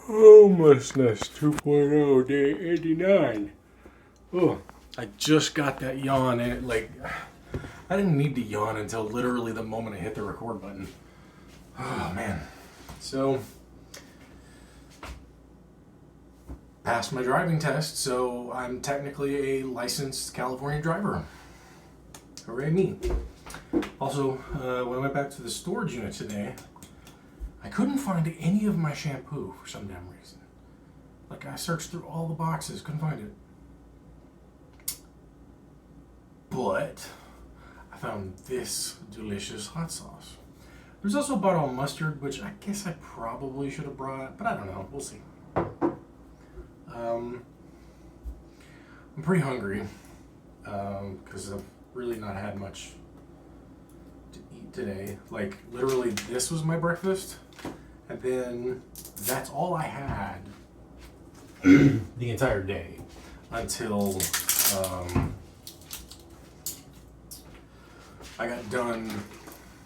Homelessness 2.0 day 89. Oh, I just got that yawn and I didn't need to yawn until literally the moment I hit the record button. Oh man. So passed my driving test, so I'm technically a licensed California driver. Hooray me. Also, when I went back to the storage unit today, I couldn't find any of my shampoo for some damn reason. Like, I searched through all the boxes, couldn't find it. But I found this delicious hot sauce. There's also a bottle of mustard, which I guess I probably should have brought, but I don't know. We'll see. I'm pretty hungry because I've really not had much to eat today. Like, literally, this was my breakfast, and then that's all I had the entire day until I got done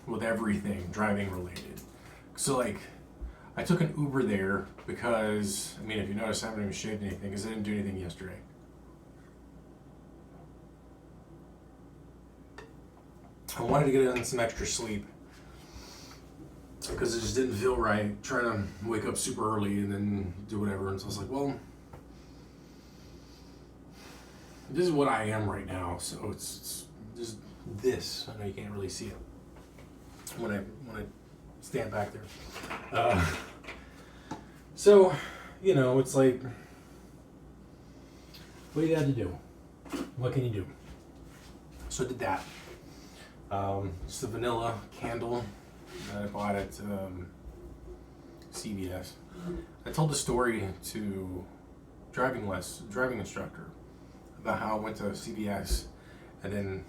with everything driving related. So, like, I took an Uber there because, I mean, if you notice, I haven't even shaved anything because I didn't do anything yesterday. I wanted to get in some extra sleep because it just didn't feel right trying to wake up super early and then do whatever. And so I was like, well, this is what I am right now. So it's just this. I know you can't really see it when I stand back there. So, you know, it's like, what do you got to do? What can you do? So I did that. Just a vanilla candle that I bought at CVS. I told the story to driving instructor about how I went to CVS and then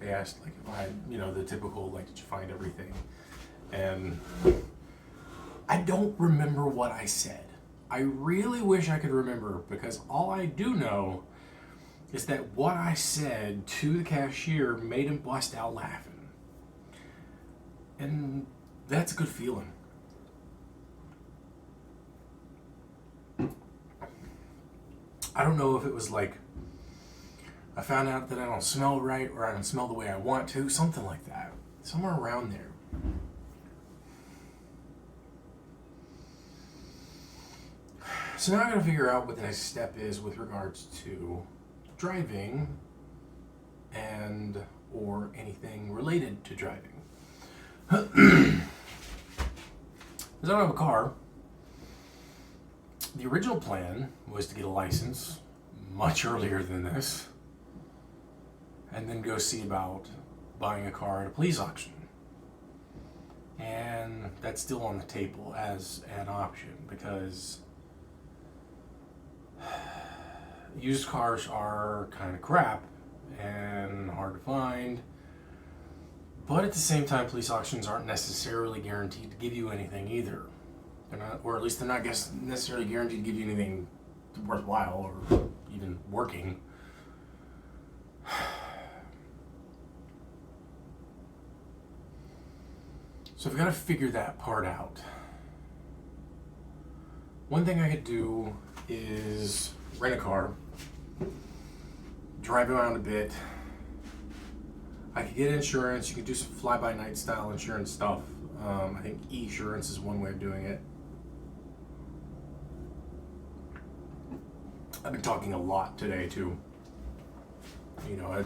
they asked like if I had, you know, the typical like, did you find everything? And I don't remember what I said. I really wish I could remember because all I do know is that what I said to the cashier made him bust out laughing. And that's a good feeling. I don't know if it was like I found out that I don't smell right or I don't smell the way I want to, something like that. Somewhere around there. So now I gotta figure out what the next step is with regards to driving and or anything related to driving. Because I don't have a car. The original plan was to get a license much earlier than this and then go see about buying a car at a police auction. And that's still on the table as an option because used cars are kind of crap and hard to find, but at the same time, police auctions aren't necessarily guaranteed to give you anything either. They're not, or at least they're not necessarily guaranteed to give you anything worthwhile or even working. So I've got to figure that part out. One thing I could do is rent a car, drive around a bit. I could get insurance. You could do some fly-by-night style insurance stuff. I think e-insurance is one way of doing it. I've been talking a lot today too. You know,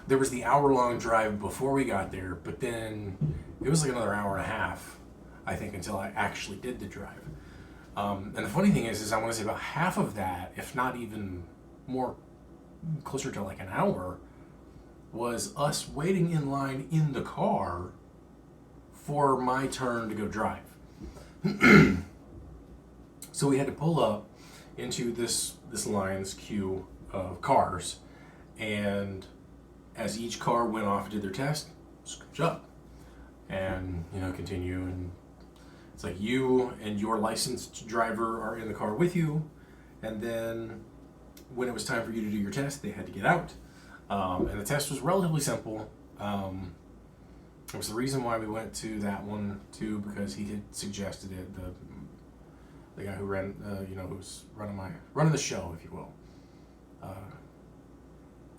there was the hour-long drive before we got there, but then it was like another hour and a half, I think, until I actually did the drive. And the funny thing is I want to say about half of that, if not even more, closer to like an hour, was us waiting in line in the car for my turn to go drive. So we had to pull up into this line's queue of cars, and as each car went off and did their test, scooch up and, you know, continue. And it's like you and your licensed driver are in the car with you, and then when it was time for you to do your test, they had to get out. And the test was relatively simple. It was the reason why we went to that one too, because he had suggested it. the guy who ran, who was running the show, if you will.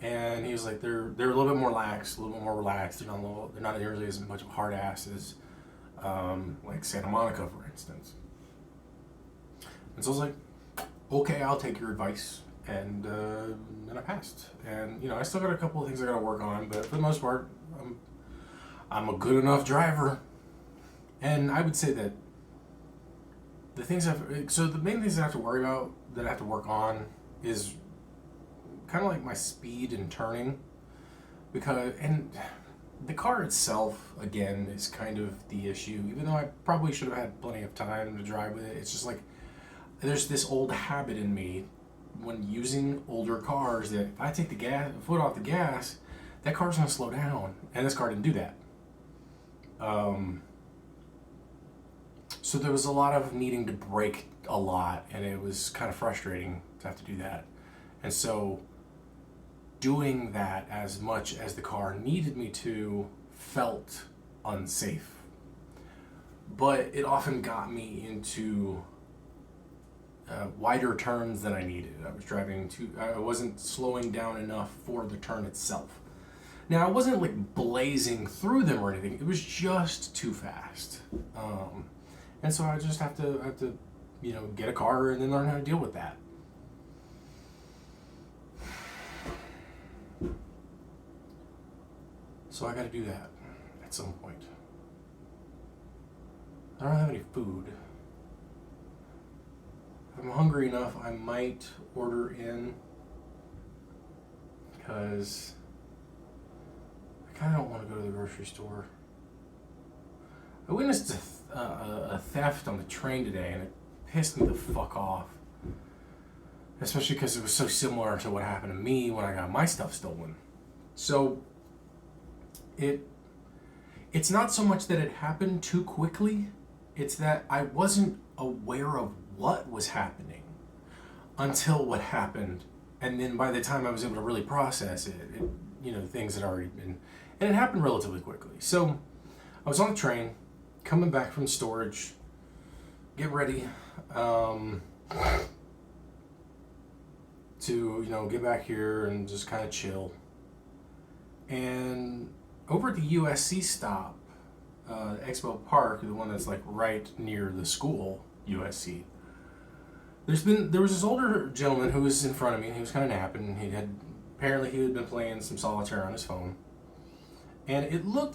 And he was like, they're a little bit more lax, a little bit more relaxed. They're not nearly as much of a hard ass as like Santa Monica, for instance. And so I was like, okay, I'll take your advice, and I passed. And I still got a couple of things I got to work on, but for the most part, I'm a good enough driver. And I would say that the main things I have to worry about, that I have to work on, is kind of like my speed and turning, and the car itself, again, is kind of the issue. Even though I probably should have had plenty of time to drive with it, it's just like there's this old habit in me when using older cars that if I take the foot off the gas, that car's gonna slow down, and this car didn't do that. So there was a lot of needing to brake a lot, and it was kind of frustrating to have to do that. And so doing that as much as the car needed me to felt unsafe. But it often got me into wider turns than I needed. I wasn't slowing down enough for the turn itself. Now, I wasn't like blazing through them or anything. It was just too fast. And so I just have to get a car and then learn how to deal with that. So I got to do that at some point. I don't have any food. If I'm hungry enough, I might order in, because I kind of don't want to go to the grocery store. I witnessed a theft on the train today, and it pissed me the fuck off. Especially because it was so similar to what happened to me when I got my stuff stolen. So it's not so much that it happened too quickly, it's that I wasn't aware of what was happening until what happened. And then by the time I was able to really process it, things had already been, and it happened relatively quickly. So I was on the train, coming back from storage, get ready to get back here and just kind of chill. And over at the USC stop, Expo Park, the one that's like right near the school, USC, there was this older gentleman who was in front of me, and he was kind of napping. He had been playing some solitaire on his phone. And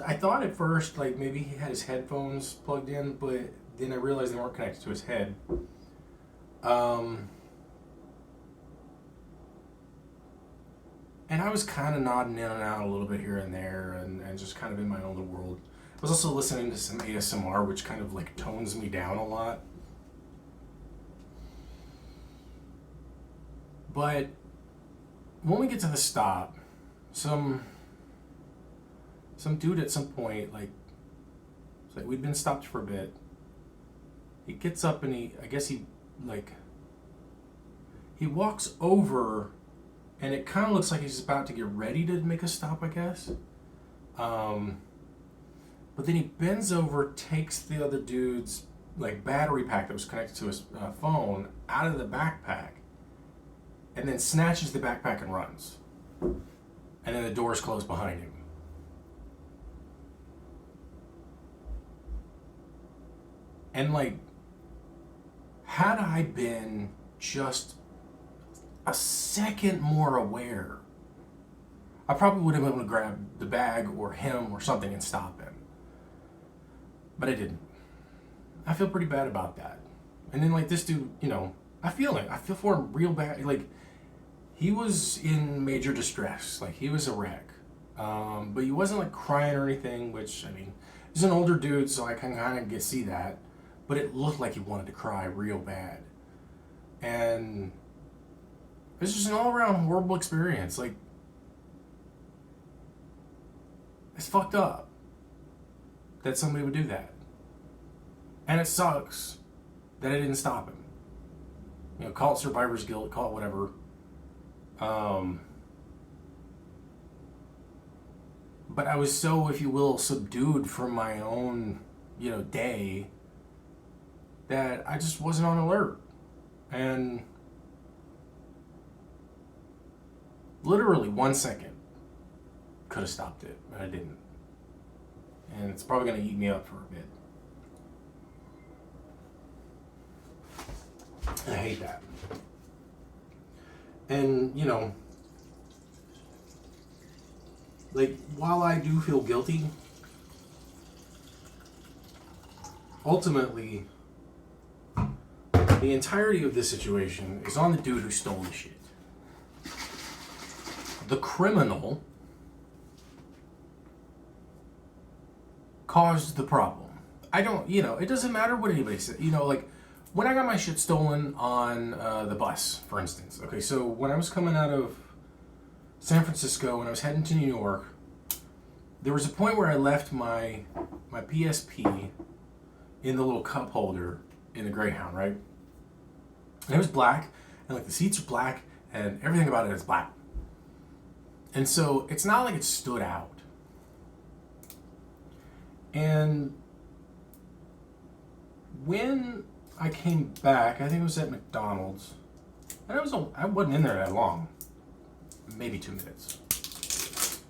I thought at first like maybe he had his headphones plugged in, but then I realized they weren't connected to his head. And I was kind of nodding in and out a little bit here and there, and just kind of in my own little world. I was also listening to some ASMR, which kind of like tones me down a lot. But when we get to the stop, some dude at some point, like we'd been stopped for a bit. He gets up and he walks over, and it kind of looks like he's about to get ready to make a stop, I guess. But then he bends over, takes the other dude's like battery pack that was connected to his phone out of the backpack, and then snatches the backpack and runs. And then the doors close behind him. And like, had I been just a second more aware, I probably would have been able to grab the bag or him or something and stop him. But I didn't. I feel pretty bad about that. And then like this dude, I feel for him real bad. Like, he was in major distress. Like, he was a wreck. But he wasn't like crying or anything, which, I mean, he's an older dude, so I can kind of see that. But it looked like he wanted to cry real bad. And it's just an all-around horrible experience. Like, it's fucked up that somebody would do that. And it sucks that I didn't stop him. Call it survivor's guilt, call it whatever. But I was so, if you will, subdued from my own, day, that I just wasn't on alert. And literally 1 second could have stopped it, but I didn't. And it's probably going to eat me up for a bit. And I hate that. And, you know, like, while I do feel guilty, ultimately, the entirety of this situation is on the dude who stole the shit. The criminal caused the problem. I don't, you know, it doesn't matter what anybody says. You know, like, when I got my shit stolen on the bus, for instance. Okay, so when I was coming out of San Francisco and I was heading to New York, there was a point where I left my PSP in the little cup holder in the Greyhound, right? And it was black, and like the seats are black, and everything about it is black. And so it's not like it stood out. And when I came back, I think it was at McDonald's, and I wasn't in there that long, maybe 2 minutes.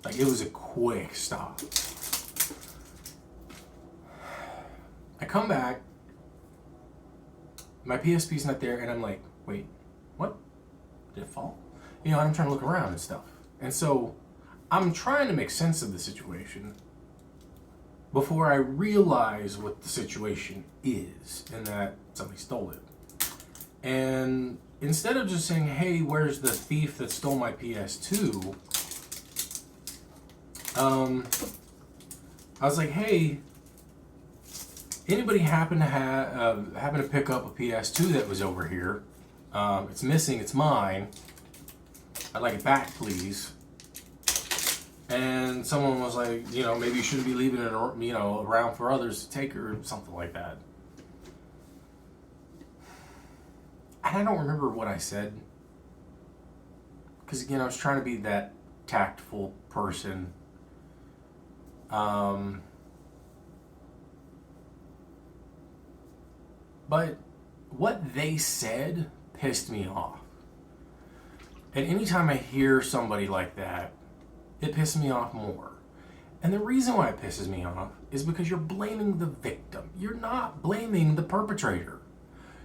Like, it was a quick stop. I come back, my PSP's not there, and I'm like, wait, what? Did it fall? You know, and I'm trying to look around and stuff. And so I'm trying to make sense of the situation before I realize what the situation is and that somebody stole it. And instead of just saying, hey, where's the thief that stole my PS2? I was like, hey, anybody happen to pick up a PS2 that was over here? It's missing, it's mine. I'd like it back, please. And someone was like, you know, maybe you shouldn't be leaving it, you know, around for others to take, or something like that. And I don't remember what I said, because again, I was trying to be that tactful person. But what they said pissed me off. And anytime I hear somebody like that, it pisses me off more. And the reason why it pisses me off is because you're blaming the victim. You're not blaming the perpetrator.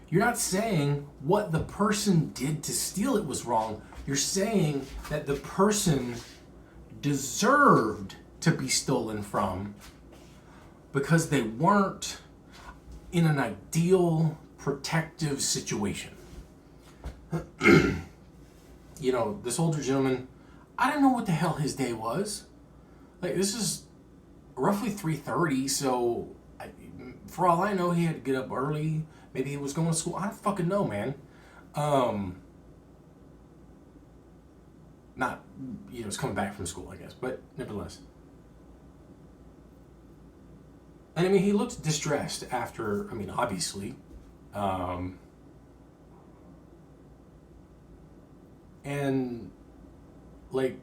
You're not saying what the person did to steal it was wrong. You're saying that the person deserved to be stolen from because they weren't in an ideal protective situation. You know, this older gentleman, I don't know what the hell his day was. Like, this is roughly 3:30, so for all I know, he had to get up early. Maybe he was going to school. I don't fucking know, man. Not, you know, he's coming back from school, I guess, but nevertheless. And I mean, he looked distressed after, I mean, obviously. And, like,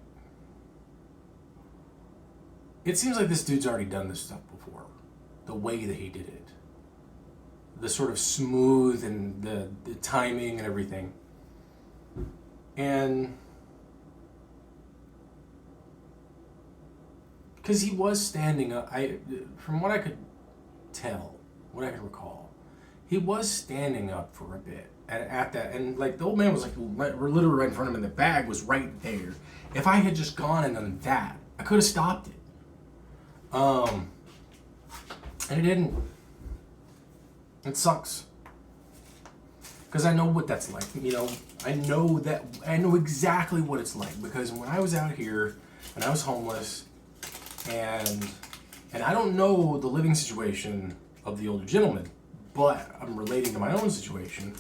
it seems like this dude's already done this stuff before. The way that he did it. The sort of smooth and the timing and everything. And because he was standing up, from what I could tell, what I could recall, he was standing up for a bit at that, and like the old man was like literally right in front of him, and the bag was right there. If I had just gone and done that, I could have stopped it. And I didn't. It sucks. Because I know what that's like. You know, I know exactly what it's like. Because when I was out here and I was homeless, and I don't know the living situation of the older gentleman, but I'm relating to my own situation.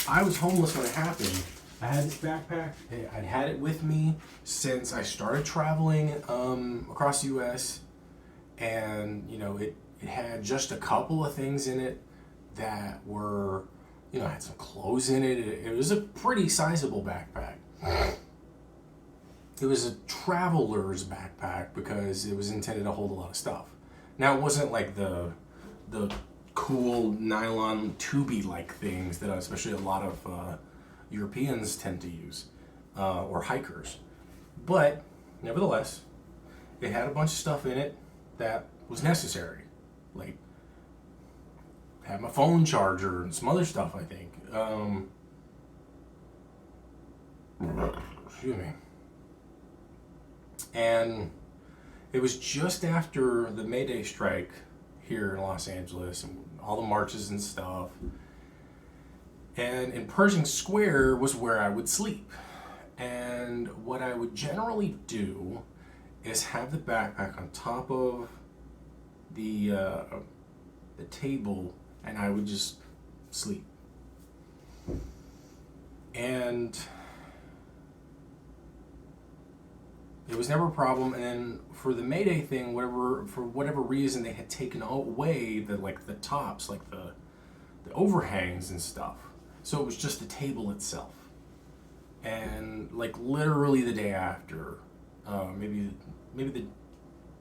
I was homeless when it happened. I had this backpack. I'd had it with me since I started traveling across the U.S. And, you know, it had just a couple of things in it that were, you know, had some clothes in it. It was a pretty sizable backpack. It was a traveler's backpack because it was intended to hold a lot of stuff. Now, it wasn't like the cool nylon tubey-like things that especially a lot of Europeans tend to use, or hikers. But nevertheless, it had a bunch of stuff in it that was necessary, like had my phone charger and some other stuff. I think. Excuse me. And it was just after the May Day strike here in Los Angeles and all the marches and stuff. And in Pershing Square was where I would sleep. And what I would generally do is have the backpack on top of the table, and I would just sleep. And it was never a problem. And then for the May Day thing, for whatever reason, they had taken away the tops, like the overhangs and stuff. So it was just the table itself. And like literally the day after, maybe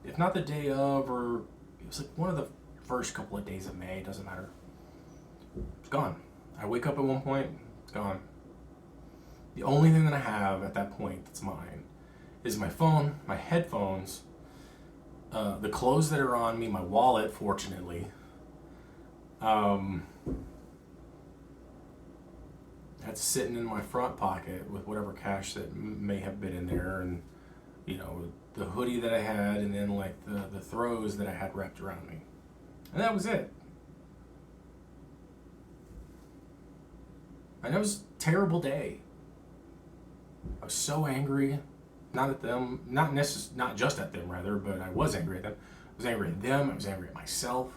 if not the day of, or it was like one of the first couple of days of May, doesn't matter. It's gone. I wake up at one point, it's gone. The only thing that I have at that point that's mine is my phone, my headphones, the clothes that are on me, my wallet, fortunately. That's sitting in my front pocket with whatever cash that may have been in there, and the hoodie that I had, and then like the throws that I had wrapped around me. And that was it. And it was a terrible day. I was so angry. Not at them, not just at them rather, but I was angry at them. I was angry at them, I was angry at myself.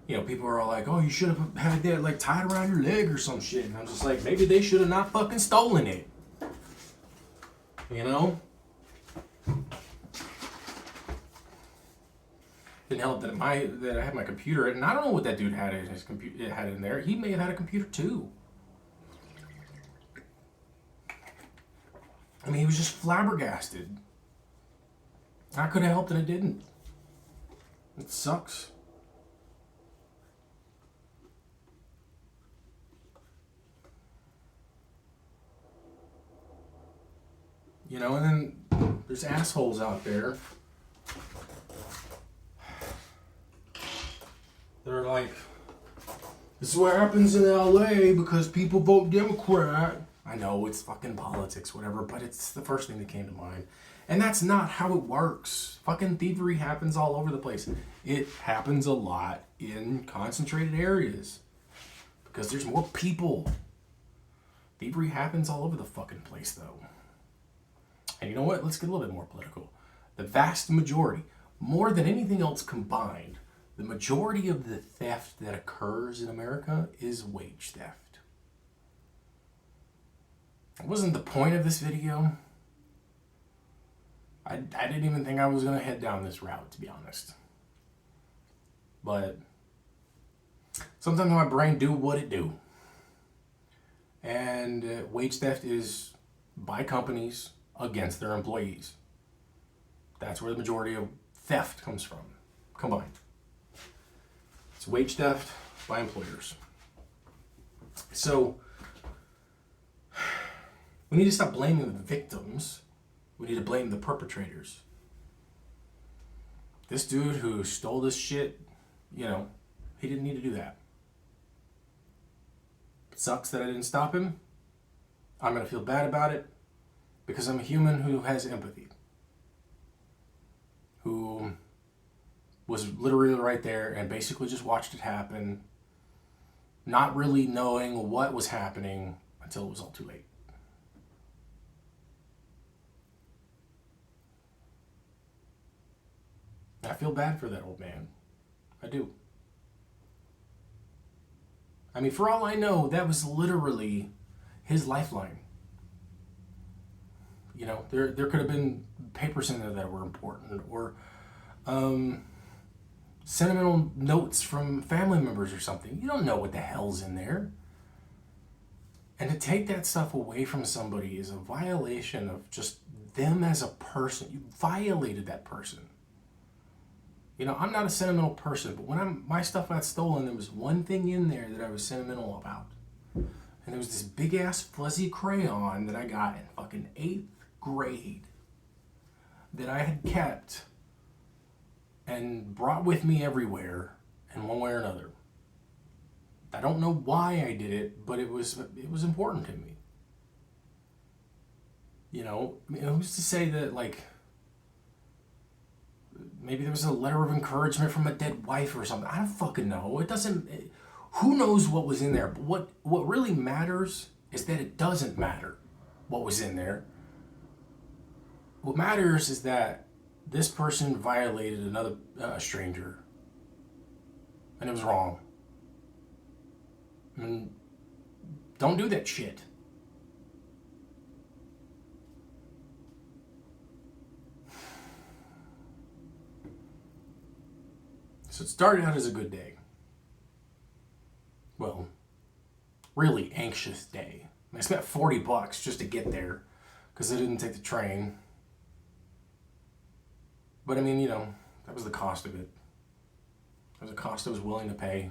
People are all like, oh, you should have had that like tied around your leg or some shit. And I'm just like, maybe they should have not fucking stolen it. Didn't help that I had my computer, and I don't know what that dude had in his computer. It had in there. He may have had a computer too. I mean, he was just flabbergasted. I could have helped and I didn't. It sucks. And then there's assholes out there that are like, this is what happens in LA because people vote Democrat. I know it's fucking politics, whatever, but it's the first thing that came to mind. And that's not how it works. Fucking thievery happens all over the place. It happens a lot in concentrated areas because there's more people. Thievery happens all over the fucking place, though. And you know what? Let's get a little bit more political. The vast majority, more than anything else combined, the majority of the theft that occurs in America is wage theft. It wasn't the point of this video. I didn't even think I was going to head down this route, to be honest. But sometimes my brain do what it do. And wage theft is by companies against their employees. That's where the majority of theft comes from, combined. It's wage theft by employers. So we need to stop blaming the victims. We need to blame the perpetrators. This dude who stole this shit, he didn't need to do that. It sucks that I didn't stop him. I'm going to feel bad about it because I'm a human who has empathy. Who was literally right there and basically just watched it happen, not really knowing what was happening until it was all too late. I feel bad for that old man. I do. I mean, for all I know, that was literally his lifeline. There could have been papers in there that were important, or sentimental notes from family members or something. You don't know what the hell's in there. And to take that stuff away from somebody is a violation of just them as a person. You violated that person. You know, I'm not a sentimental person, but when my stuff got stolen, there was one thing in there that I was sentimental about. And it was this big ass fuzzy crayon that I got in fucking 8th grade that I had kept and brought with me everywhere in one way or another. I don't know why I did it, but it was important to me. You know, who's to say that, like, maybe there was a letter of encouragement from a dead wife or something. I don't fucking know. It doesn't. Who knows what was in there? But what really matters is that it doesn't matter what was in there. What matters is that this person violated another stranger, and it was wrong. I mean, don't do that shit. So it started out as a good day. Well, really anxious day. I spent $40 just to get there because I didn't take the train. But I mean, you know, that was the cost of it. That was a cost I was willing to pay.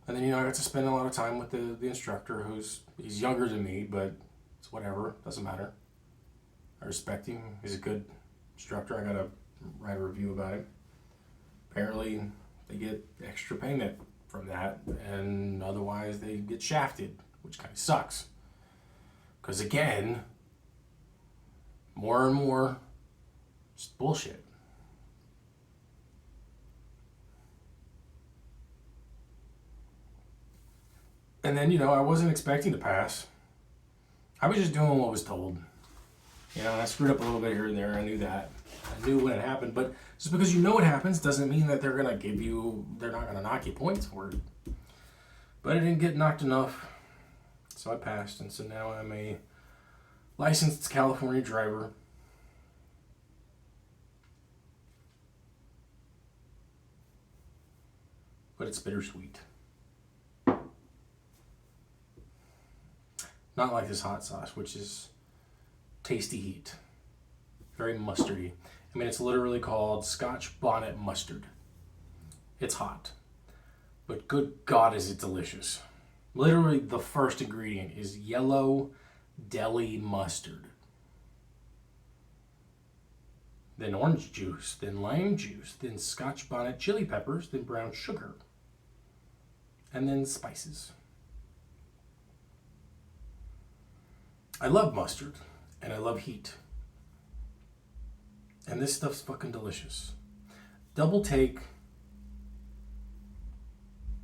And then, you know, I got to spend a lot of time with the instructor he's younger than me, but it's whatever, doesn't matter. I respect him. He's a good instructor. I got to write a review about him. Apparently, they get extra payment from that, and otherwise they get shafted, which kind of sucks. Because again, more and more, just bullshit. And then, you know, I wasn't expecting to pass. I was just doing what was told. You know, I screwed up a little bit here and there. I knew that. I knew when it happened. But just because you know it happens doesn't mean that they're not going to knock you points for it. But I didn't get knocked enough. So I passed. And so now I'm a licensed California driver. But it's bittersweet. Not like this hot sauce, which is tasty heat. Very mustardy. I mean, it's literally called Scotch bonnet mustard. It's hot. But good God, is it delicious. Literally, the first ingredient is yellow deli mustard. Then orange juice, then lime juice, then Scotch bonnet chili peppers, then brown sugar. And then spices. I love mustard, and I love heat. And this stuff's fucking delicious. Double take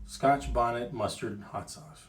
Scotch bonnet mustard hot sauce.